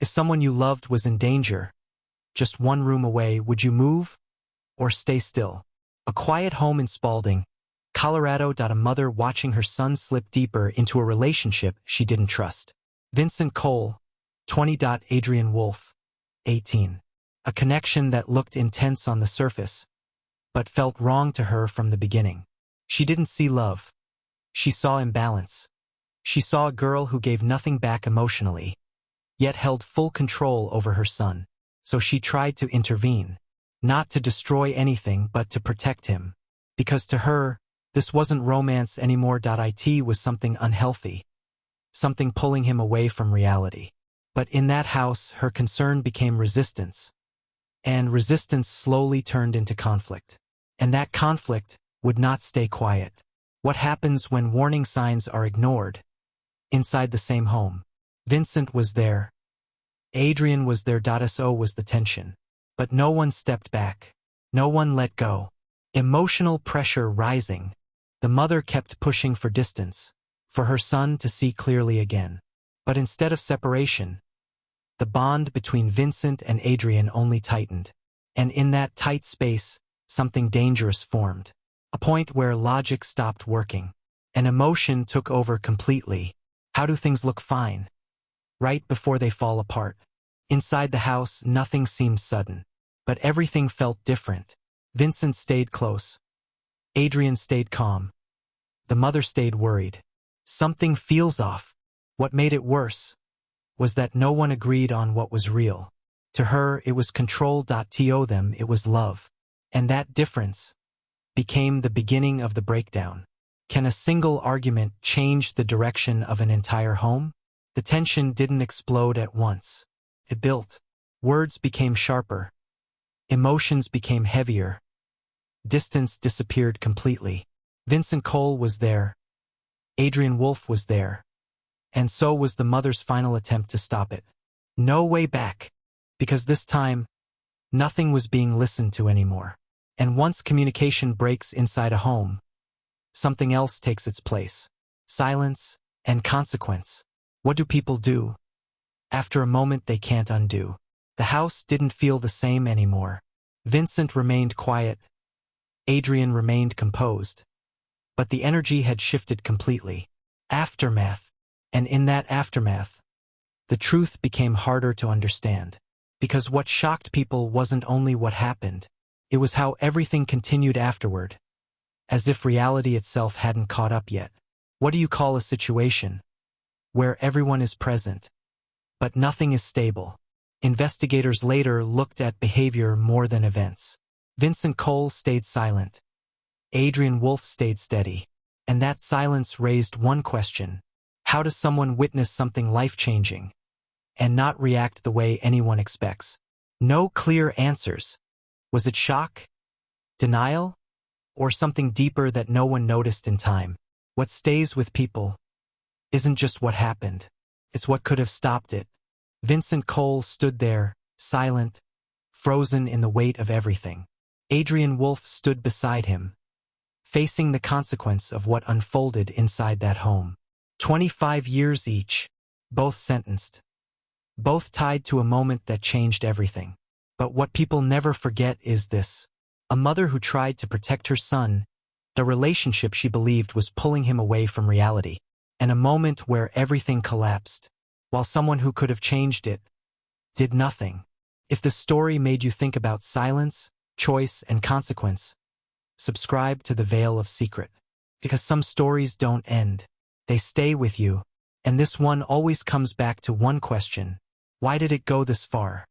If someone you loved was in danger, just one room away, would you move or stay still? A quiet home in Spalding, Colorado. A mother watching her son slip deeper into a relationship she didn't trust. Vincent Cole, 20. Adrian Wolfe, 18. A connection that looked intense on the surface, but felt wrong to her from the beginning. She didn't see love. She saw imbalance. She saw a girl who gave nothing back emotionally, yet held full control over her son. So she tried to intervene, not to destroy anything but to protect him. Because to her, this wasn't romance anymore. It was something unhealthy, something pulling him away from reality. But in that house, her concern became resistance, and resistance slowly turned into conflict. And that conflict would not stay quiet. What happens when warning signs are ignored? Inside the same home, Vincent was there. Adrian was there. So was the tension. But no one stepped back. No one let go. Emotional pressure rising. The mother kept pushing for distance, for her son to see clearly again. But instead of separation, the bond between Vincent and Adrian only tightened. And in that tight space, something dangerous formed. A point where logic stopped working. And emotion took over completely. How do things look fine? Right before they fall apart. Inside the house, nothing seemed sudden. But everything felt different. Vincent stayed close. Adrian stayed calm. The mother stayed worried. Something feels off. What made it worse was that no one agreed on what was real. To her, it was control. To them, it was love. And that difference became the beginning of the breakdown. Can a single argument change the direction of an entire home? The tension didn't explode at once. It built. Words became sharper. Emotions became heavier. Distance disappeared completely. Vincent Cole was there. Adrian Wolfe was there. And so was the mother's final attempt to stop it. No way back. Because this time, nothing was being listened to anymore. And once communication breaks inside a home, something else takes its place. Silence and consequence. What do people do? After a moment they can't undo. The house didn't feel the same anymore. Vincent remained quiet. Adrian remained composed. But the energy had shifted completely. Aftermath. And in that aftermath, the truth became harder to understand. Because what shocked people wasn't only what happened, it was how everything continued afterward. As if reality itself hadn't caught up yet. What do you call a situation where everyone is present, but nothing is stable? Investigators later looked at behavior more than events. Vincent Cole stayed silent. Adrian Wolfe stayed steady. And that silence raised one question. How does someone witness something life-changing and not react the way anyone expects? No clear answers. Was it shock? Denial? Or something deeper that no one noticed in time? What stays with people isn't just what happened. It's what could have stopped it. Vincent Cole stood there, silent, frozen in the weight of everything. Adrian Wolfe stood beside him, facing the consequence of what unfolded inside that home. 25 years each, both sentenced. Both tied to a moment that changed everything. But what people never forget is this. A mother who tried to protect her son, the relationship she believed was pulling him away from reality. And a moment where everything collapsed, while someone who could have changed it did nothing. If the story made you think about silence, choice, and consequence, subscribe to The Veil of Secret. Because some stories don't end. They stay with you. And this one always comes back to one question. Why did it go this far?